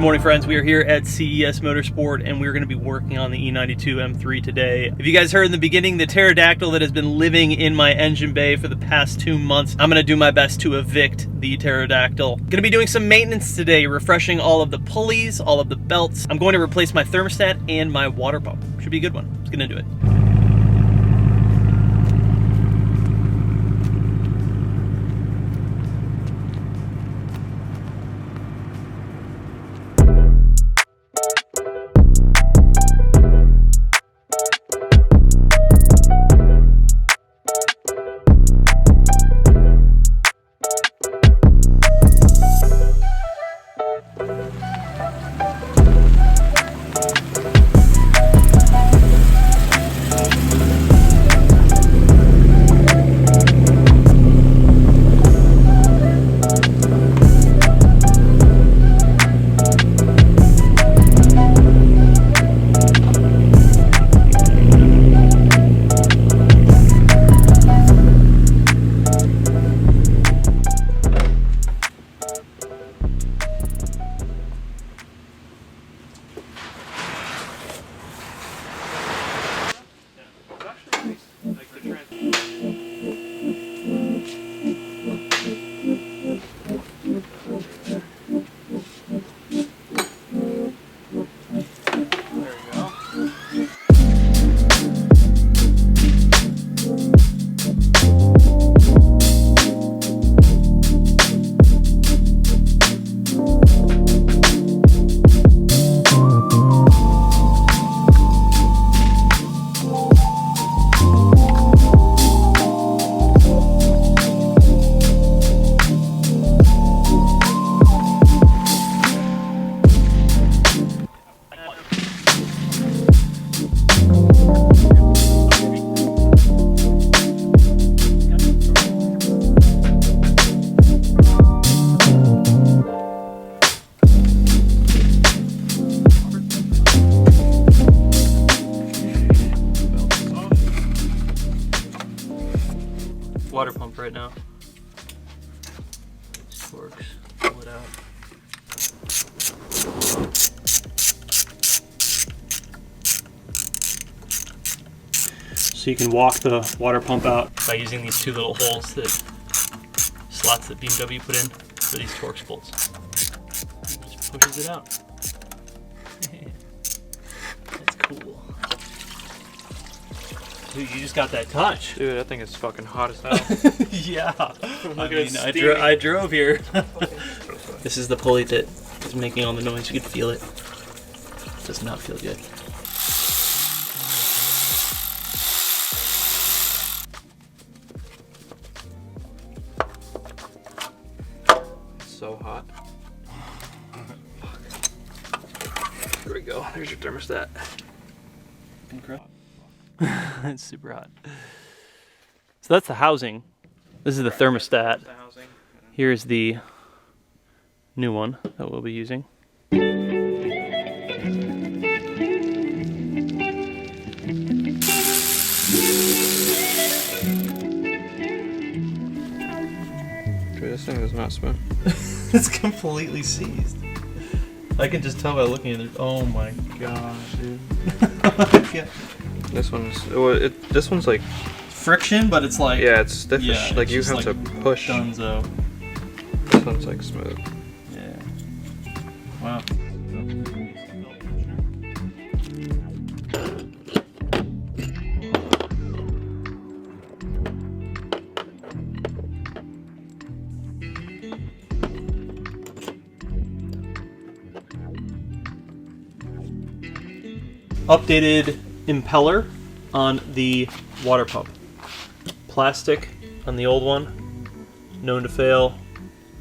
morning, friends. We are here at CES Motorsport and we're going to be working on the E92 M3 today. If you guys heard in the beginning, the pterodactyl that has been living in my engine bay for the past 2 months, I'm going to do my best to evict the pterodactyl. Going to be doing some maintenance today, refreshing all of the pulleys, all of the belts. I'm going to replace my thermostat and my water pump. Should be a good one. Let's get into it. Water pump right now. This works. Pull it out. So you can walk the water pump out by using these two little holes, that slots that BMW put in for these Torx bolts. It just pushes it out. That's cool. Dude, you just got that touch. Dude, I think it's fucking hot as hell. Yeah. I mean, I drove here. This is the pulley that is making all the noise. You can feel it. It does not feel good. It's so hot. Here we go. There's your thermostat. Incredible. It's super hot. So that's the housing. This is the thermostat. Here's the new one that we'll be using. Dude, this thing does not spin. It's completely seized. I can just tell by looking at it. Oh my gosh, dude. Yeah. This one's like Friction, but it's like, yeah, it's stiff. yeah, Like you just have to push. Dunzo. This one's like smooth. Yeah. Wow. Updated impeller on the water pump. Plastic on the old one, known to fail.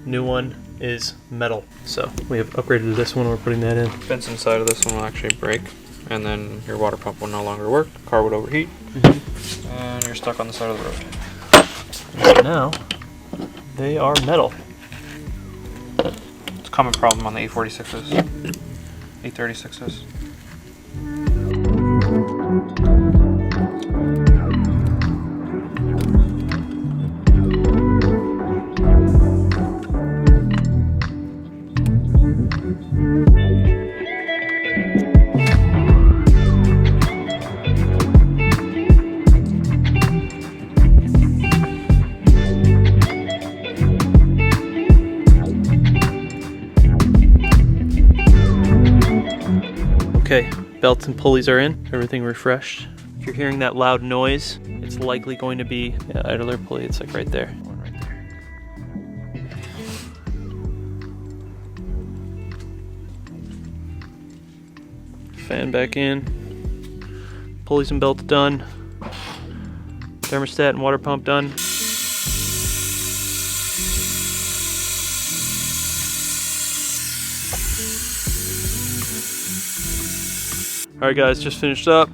New one is metal. So we have upgraded this one, we're putting that in. Fence inside of this one will actually break, and then your water pump will no longer work, the car would overheat, and you're stuck on the side of the road. So now, they are metal. It's a common problem on the E46s, E36s. belts and pulleys are in, everything refreshed. If you're hearing that loud noise, it's likely going to be idler pulley. It's like right there. One right there. Fan back in. Pulleys and belts done. Thermostat and water pump done. All right, guys, just finished up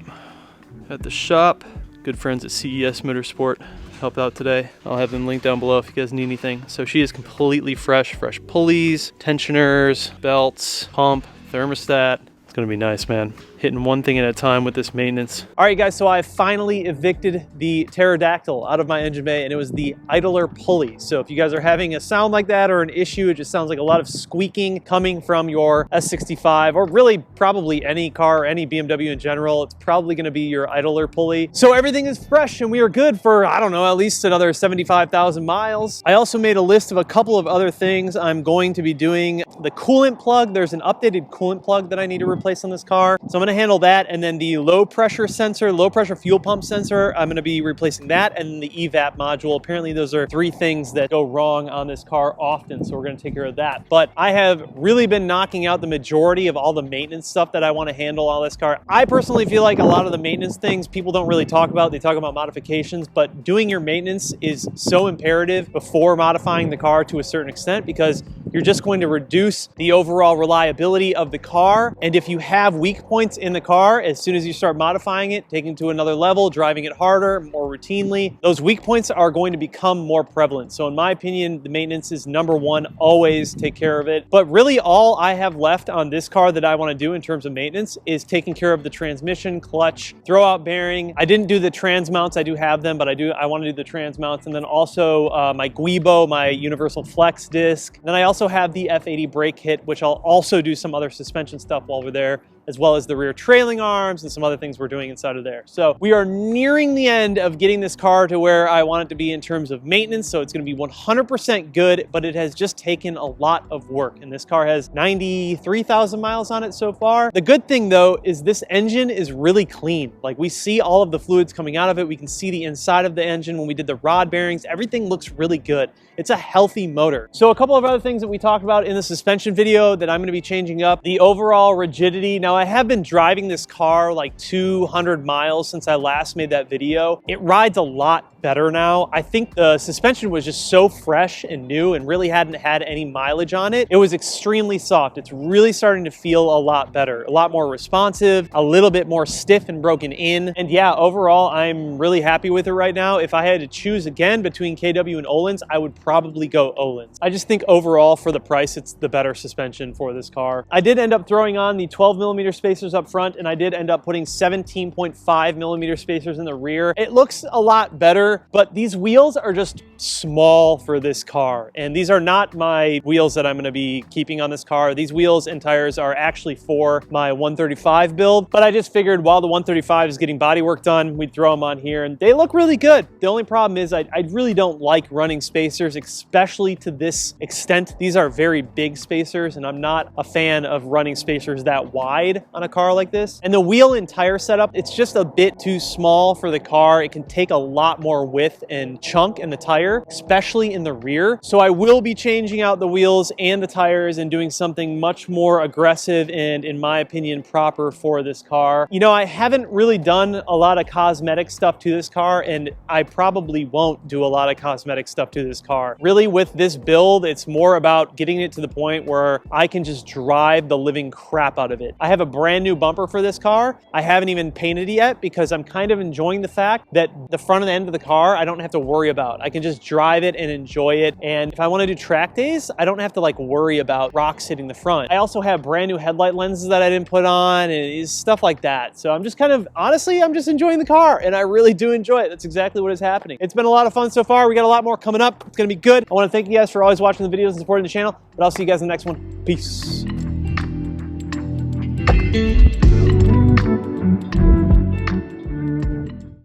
at the shop. Good friends at CES Motorsport helped out today. I'll have them linked down below if you guys need anything. So she is completely fresh pulleys, tensioners, belts, pump, thermostat. It's gonna be nice, man. Hitting one thing at a time with this maintenance. All right, guys, so I finally evicted the pterodactyl out of my engine bay, and it was the idler pulley. So if you guys are having a sound like that or an issue, it just sounds like a lot of squeaking coming from your S65, or really probably any car, any BMW in general, it's probably gonna be your idler pulley. So everything is fresh and we are good for, I don't know, at least another 75,000 miles. I also made a list of a couple of other things I'm going to be doing. The coolant plug, there's an updated coolant plug that I need to replace on this car. So I'm gonna handle that, and then the low pressure sensor, low pressure fuel pump sensor, I'm gonna be replacing that, and the evap module. Apparently those are three things that go wrong on this car often, so we're gonna take care of that. But I have really been knocking out the majority of all the maintenance stuff that I wanna handle on this car. I personally feel like a lot of the maintenance things people don't really talk about. They talk about modifications, but doing your maintenance is so imperative before modifying the car to a certain extent, because you're just going to reduce the overall reliability of the car. And if you have weak points in the car, as soon as you start modifying it, taking it to another level, driving it harder, more routinely, those weak points are going to become more prevalent. So in my opinion, the maintenance is number one, always take care of it. But really all I have left on this car that I want to do in terms of maintenance is taking care of the transmission, clutch, throwout bearing. I didn't do the trans mounts. I do have them, but I want to do the trans mounts. And then also my Guibo, my universal flex disc. And then I also have the F80 brake kit, which I'll also do some other suspension stuff while we're there, as well as the rear trailing arms and some other things we're doing inside of there. So we are nearing the end of getting this car to where I want it to be in terms of maintenance. So it's gonna be 100% good, but it has just taken a lot of work. And this car has 93,000 miles on it so far. The good thing though, is this engine is really clean. Like we see all of the fluids coming out of it. We can see the inside of the engine when we did the rod bearings. Everything looks really good. It's a healthy motor. So a couple of other things that we talked about in the suspension video that I'm gonna be changing up. The overall rigidity. Now I have been driving this car like 200 miles since I last made that video. It rides a lot better now. I think the suspension was just so fresh and new and really hadn't had any mileage on it. It was extremely soft. It's really starting to feel a lot better, a lot more responsive, a little bit more stiff and broken in. And yeah, overall, I'm really happy with it right now. If I had to choose again between KW and Öhlins, I would probably go Öhlins. I just think overall for the price, it's the better suspension for this car. I did end up throwing on the 12mm spacers up front, and I did end up putting 17.5mm spacers in the rear. It looks a lot better, but these wheels are just small for this car. And these are not my wheels that I'm gonna be keeping on this car. These wheels and tires are actually for my 135 build, but I just figured while the 135 is getting body work done, we'd throw them on here, and they look really good. The only problem is I really don't like running spacers, especially to this extent. These are very big spacers, and I'm not a fan of running spacers that wide on a car like this. And the wheel and tire setup, it's just a bit too small for the car. It can take a lot more width and chunk in the tire, especially in the rear. So I will be changing out the wheels and the tires and doing something much more aggressive and, in my opinion, proper for this car. You know, I haven't really done a lot of cosmetic stuff to this car, and I probably won't do a lot of cosmetic stuff to this car. Really, with this build, it's more about getting it to the point where I can just drive the living crap out of it. I have a brand new bumper for this car. I haven't even painted it yet because I'm kind of enjoying the fact that the front and end of the car, I don't have to worry about. I can just drive it and enjoy it. And if I want to do track days, I don't have to like worry about rocks hitting the front. I also have brand new headlight lenses that I didn't put on and stuff like that. So I'm just kind of, honestly, I'm just enjoying the car, and I really do enjoy it. That's exactly what is happening. It's been a lot of fun so far. We got a lot more coming up. It's going to be good. I want to thank you guys for always watching the videos and supporting the channel, but I'll see you guys in the next one. Peace.